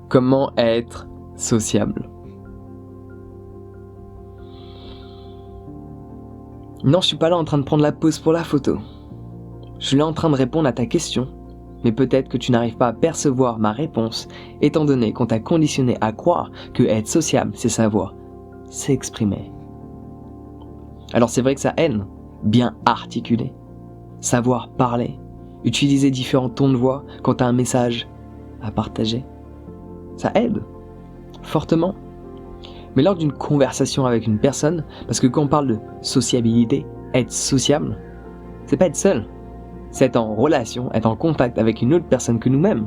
Comment être sociable? Non, je suis pas là en train de prendre la pause pour la photo. Je suis là en train de répondre à ta question, mais peut-être que tu n'arrives pas à percevoir ma réponse, étant donné qu'on t'a conditionné à croire que être sociable, c'est savoir s'exprimer. Alors c'est vrai que ça aide, bien articuler, savoir parler, utiliser différents tons de voix quand tu as un message à partager. Ça aide, fortement. Mais lors d'une conversation avec une personne, parce que quand on parle de sociabilité, être sociable, c'est pas être seul, c'est être en relation, être en contact avec une autre personne que nous-mêmes.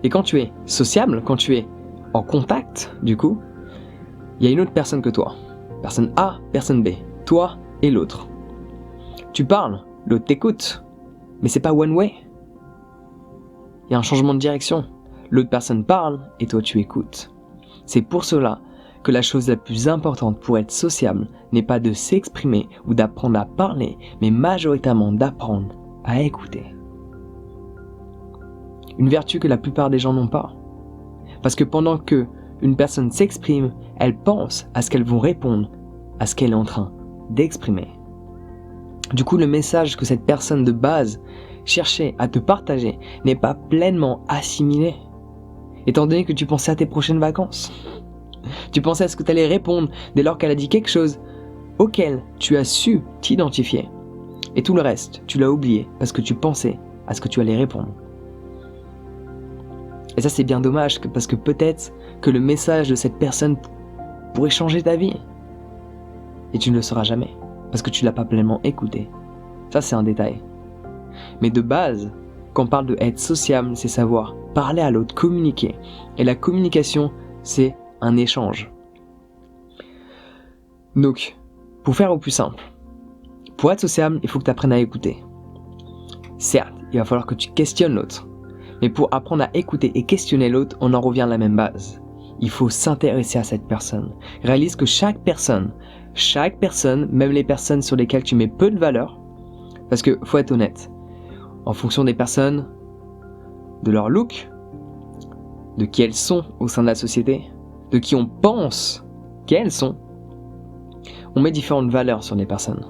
Et quand tu es sociable, quand tu es en contact, du coup, il y a une autre personne que toi. Personne A, personne B, toi et l'autre. Tu parles, l'autre t'écoute, mais c'est pas one way. Il y a un changement de direction. L'autre personne parle et toi tu écoutes. C'est pour cela que la chose la plus importante pour être sociable n'est pas de s'exprimer ou d'apprendre à parler, mais majoritairement d'apprendre à écouter. Une vertu que la plupart des gens n'ont pas. Parce que pendant que une personne s'exprime, elle pense à ce qu'elles vont répondre, à ce qu'elle est en train d'exprimer. Du coup, le message que cette personne de base cherchait à te partager n'est pas pleinement assimilé. Étant donné que tu pensais à tes prochaines vacances. Tu pensais à ce que tu allais répondre dès lors qu'elle a dit quelque chose auquel tu as su t'identifier. Et tout le reste, tu l'as oublié parce que tu pensais à ce que tu allais répondre. Et ça c'est bien dommage parce que peut-être que le message de cette personne pourrait changer ta vie. Et tu ne le sauras jamais parce que tu ne l'as pas pleinement écouté. Ça c'est un détail. Mais de base, quand on parle de être sociable, c'est savoir parler à l'autre, communiquer. Et la communication, c'est un échange. Donc, pour faire au plus simple, pour être sociable, il faut que tu apprennes à écouter. Certes, il va falloir que tu questionnes l'autre. Mais pour apprendre à écouter et questionner l'autre, on en revient à la même base. Il faut s'intéresser à cette personne. Réalise que chaque personne, même les personnes sur lesquelles tu mets peu de valeur, parce que faut être honnête, en fonction des personnes, de leur look, de qui elles sont au sein de la société, de qui on pense qu'elles sont, on met différentes valeurs sur les personnes.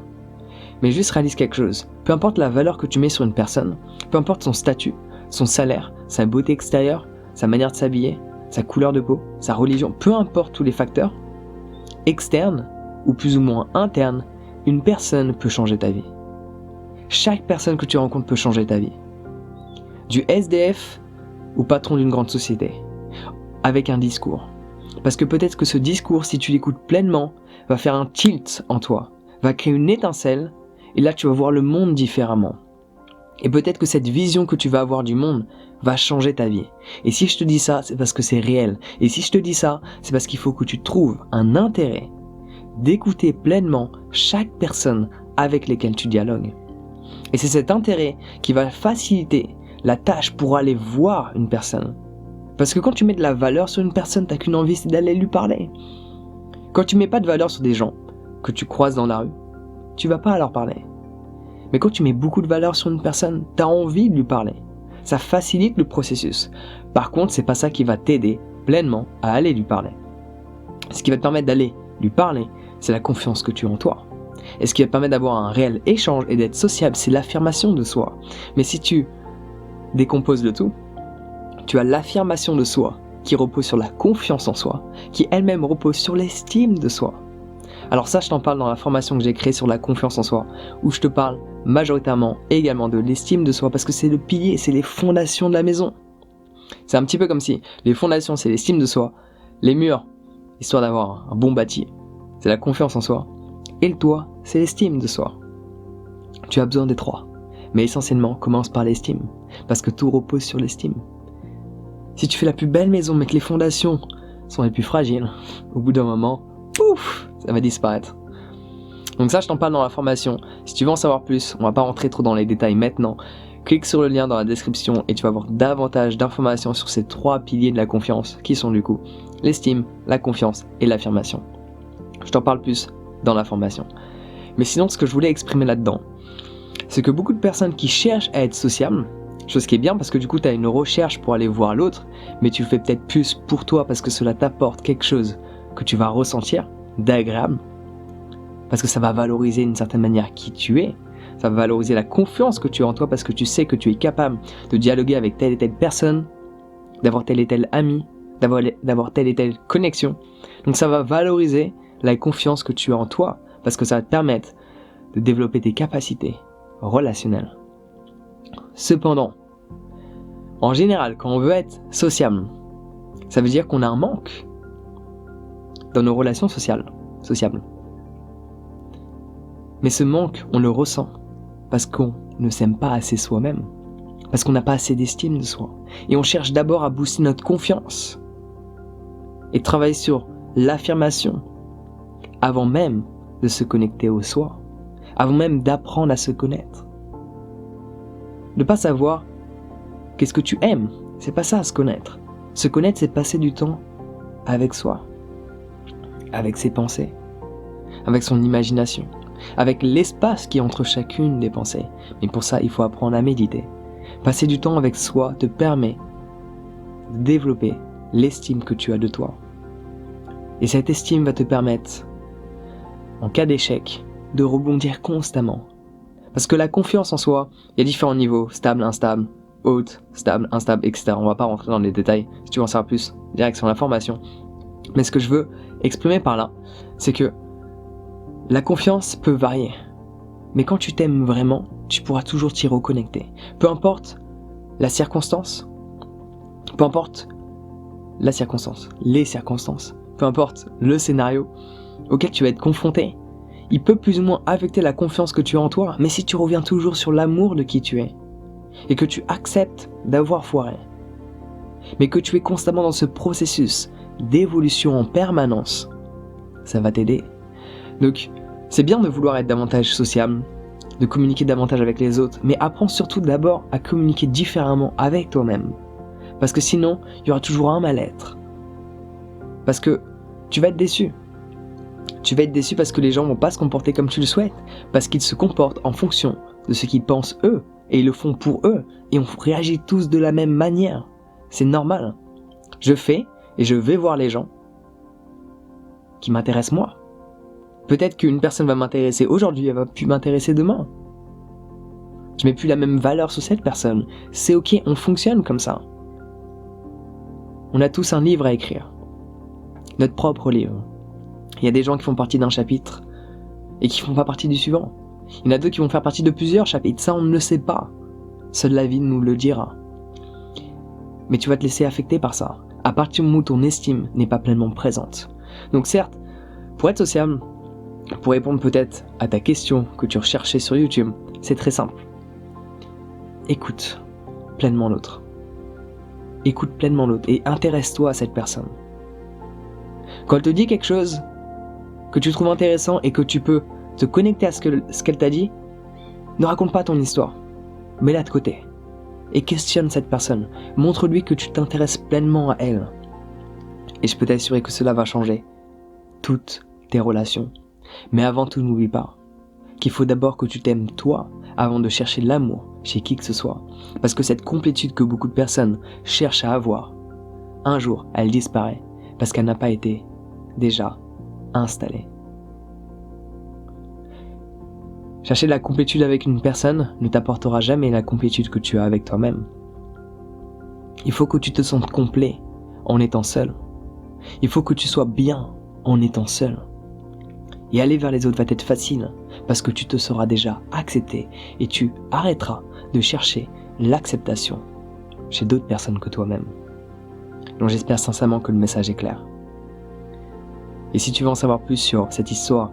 Mais juste réalise quelque chose, peu importe la valeur que tu mets sur une personne, peu importe son statut, son salaire, sa beauté extérieure, sa manière de s'habiller, sa couleur de peau, sa religion, peu importe tous les facteurs, externes ou plus ou moins internes, une personne peut changer ta vie. Chaque personne que tu rencontres peut changer ta vie. Du SDF au patron d'une grande société, avec un discours. Parce que peut-être que ce discours, si tu l'écoutes pleinement, va faire un tilt en toi, va créer une étincelle, et là tu vas voir le monde différemment. Et peut-être que cette vision que tu vas avoir du monde va changer ta vie. Et si je te dis ça, c'est parce que c'est réel. Et si je te dis ça, c'est parce qu'il faut que tu trouves un intérêt d'écouter pleinement chaque personne avec lesquelles tu dialogues. Et c'est cet intérêt qui va faciliter la tâche pour aller voir une personne. Parce que quand tu mets de la valeur sur une personne, t'as qu'une envie, c'est d'aller lui parler. Quand tu mets pas de valeur sur des gens que tu croises dans la rue, tu vas pas leur parler. Mais quand tu mets beaucoup de valeur sur une personne, t'as envie de lui parler. Ça facilite le processus. Par contre, c'est pas ça qui va t'aider pleinement à aller lui parler. Ce qui va te permettre d'aller lui parler, c'est la confiance que tu as en toi. Et ce qui va te permettre d'avoir un réel échange et d'être sociable, c'est l'affirmation de soi. Mais si tu décomposes le tout, tu as l'affirmation de soi qui repose sur la confiance en soi, qui elle-même repose sur l'estime de soi. Alors ça, je t'en parle dans la formation que j'ai créée sur la confiance en soi, où je te parle majoritairement également de l'estime de soi, parce que c'est le pilier, c'est les fondations de la maison. C'est un petit peu comme si les fondations, c'est l'estime de soi, les murs, histoire d'avoir un bon bâti, c'est la confiance en soi, et le toit, c'est l'estime de soi. Tu as besoin des trois, mais essentiellement, commence par l'estime, parce que tout repose sur l'estime. Si tu fais la plus belle maison, mais que les fondations sont les plus fragiles, au bout d'un moment, pouf, ça va disparaître. Donc ça, je t'en parle dans la formation. Si tu veux en savoir plus, on va pas rentrer trop dans les détails maintenant. Clique sur le lien dans la description et tu vas avoir davantage d'informations sur ces trois piliers de la confiance, qui sont du coup l'estime, la confiance et l'affirmation. Je t'en parle plus dans la formation. Mais sinon, ce que je voulais exprimer là-dedans, c'est que beaucoup de personnes qui cherchent à être sociables, Chose qui est bien parce que du coup tu as une recherche pour aller voir l'autre, mais tu le fais peut-être plus pour toi parce que cela t'apporte quelque chose que tu vas ressentir d'agréable, parce que ça va valoriser d'une certaine manière qui tu es, ça va valoriser la confiance que tu as en toi parce que tu sais que tu es capable de dialoguer avec telle et telle personne, d'avoir tel et tel ami, d'avoir telle et telle connexion. Donc ça va valoriser la confiance que tu as en toi parce que ça va te permettre de développer tes capacités relationnelles. Cependant, en général, quand on veut être sociable, ça veut dire qu'on a un manque dans nos relations sociables. Mais ce manque, on le ressent parce qu'on ne s'aime pas assez soi-même, parce qu'on n'a pas assez d'estime de soi. Et on cherche d'abord à booster notre confiance et travailler sur l'affirmation avant même de se connecter au soi, avant même d'apprendre à se connaître. Ne pas savoir qu'est-ce que tu aimes, c'est pas ça, se connaître. Se connaître, c'est passer du temps avec soi, avec ses pensées, avec son imagination, avec l'espace qui est entre chacune des pensées. Mais pour ça, il faut apprendre à méditer. Passer du temps avec soi te permet de développer l'estime que tu as de toi. Et cette estime va te permettre, en cas d'échec, de rebondir constamment. Parce que la confiance en soi, il y a différents niveaux, stable, instable, haute, stable, instable, etc. On va pas rentrer dans les détails, si tu veux en savoir plus, direct sur la formation. Mais ce que je veux exprimer par là, c'est que la confiance peut varier. Mais quand tu t'aimes vraiment, tu pourras toujours t'y reconnecter. Peu importe la circonstance, peu importe les circonstances, peu importe le scénario auquel tu vas être confronté, il peut plus ou moins affecter la confiance que tu as en toi, mais si tu reviens toujours sur l'amour de qui tu es, et que tu acceptes d'avoir foiré, mais que tu es constamment dans ce processus d'évolution en permanence, ça va t'aider. Donc, c'est bien de vouloir être davantage sociable, de communiquer davantage avec les autres, mais apprends surtout d'abord à communiquer différemment avec toi-même. Parce que sinon, il y aura toujours un mal-être. Parce que tu vas être déçu. Tu vas être déçu parce que les gens vont pas se comporter comme tu le souhaites, parce qu'ils se comportent en fonction de ce qu'ils pensent eux, et ils le font pour eux, et on réagit tous de la même manière. C'est normal. Je fais, et je vais voir les gens qui m'intéressent moi. Peut-être qu'une personne va m'intéresser aujourd'hui, elle va plus m'intéresser demain. Je mets plus la même valeur sur cette personne. C'est ok, on fonctionne comme ça. On a tous un livre à écrire. Notre propre livre. Il y a des gens qui font partie d'un chapitre et qui font pas partie du suivant. Il y en a d'autres qui vont faire partie de plusieurs chapitres. Ça, on ne le sait pas. Seule la vie nous le dira. Mais tu vas te laisser affecter par ça, à partir du moment où ton estime n'est pas pleinement présente. Donc certes, pour être sociable, pour répondre peut-être à ta question que tu recherchais sur YouTube, c'est très simple. Écoute pleinement l'autre. Écoute pleinement l'autre et intéresse-toi à cette personne. Quand elle te dit quelque chose que tu trouves intéressant et que tu peux te connecter à ce qu'elle t'a dit, ne raconte pas ton histoire. Mets-la de côté. Et questionne cette personne. Montre-lui que tu t'intéresses pleinement à elle. Et je peux t'assurer que cela va changer toutes tes relations. Mais avant tout, n'oublie pas qu'il faut d'abord que tu t'aimes toi avant de chercher l'amour chez qui que ce soit. Parce que cette complétude que beaucoup de personnes cherchent à avoir, un jour, elle disparaît parce qu'elle n'a pas été déjà installée. Chercher la complétude avec une personne ne t'apportera jamais la complétude que tu as avec toi-même. Il faut que tu te sentes complet en étant seul. Il faut que tu sois bien en étant seul. Et aller vers les autres va être facile parce que tu te seras déjà accepté et tu arrêteras de chercher l'acceptation chez d'autres personnes que toi-même. Donc j'espère sincèrement que le message est clair. Et si tu veux en savoir plus sur cette histoire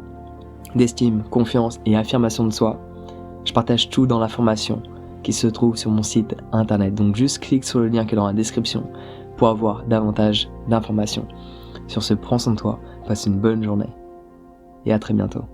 d'estime, confiance et affirmation de soi, je partage tout dans la formation qui se trouve sur mon site internet. Donc juste clique sur le lien qui est dans la description pour avoir davantage d'informations. Sur ce, prends soin de toi, passe une bonne journée et à très bientôt.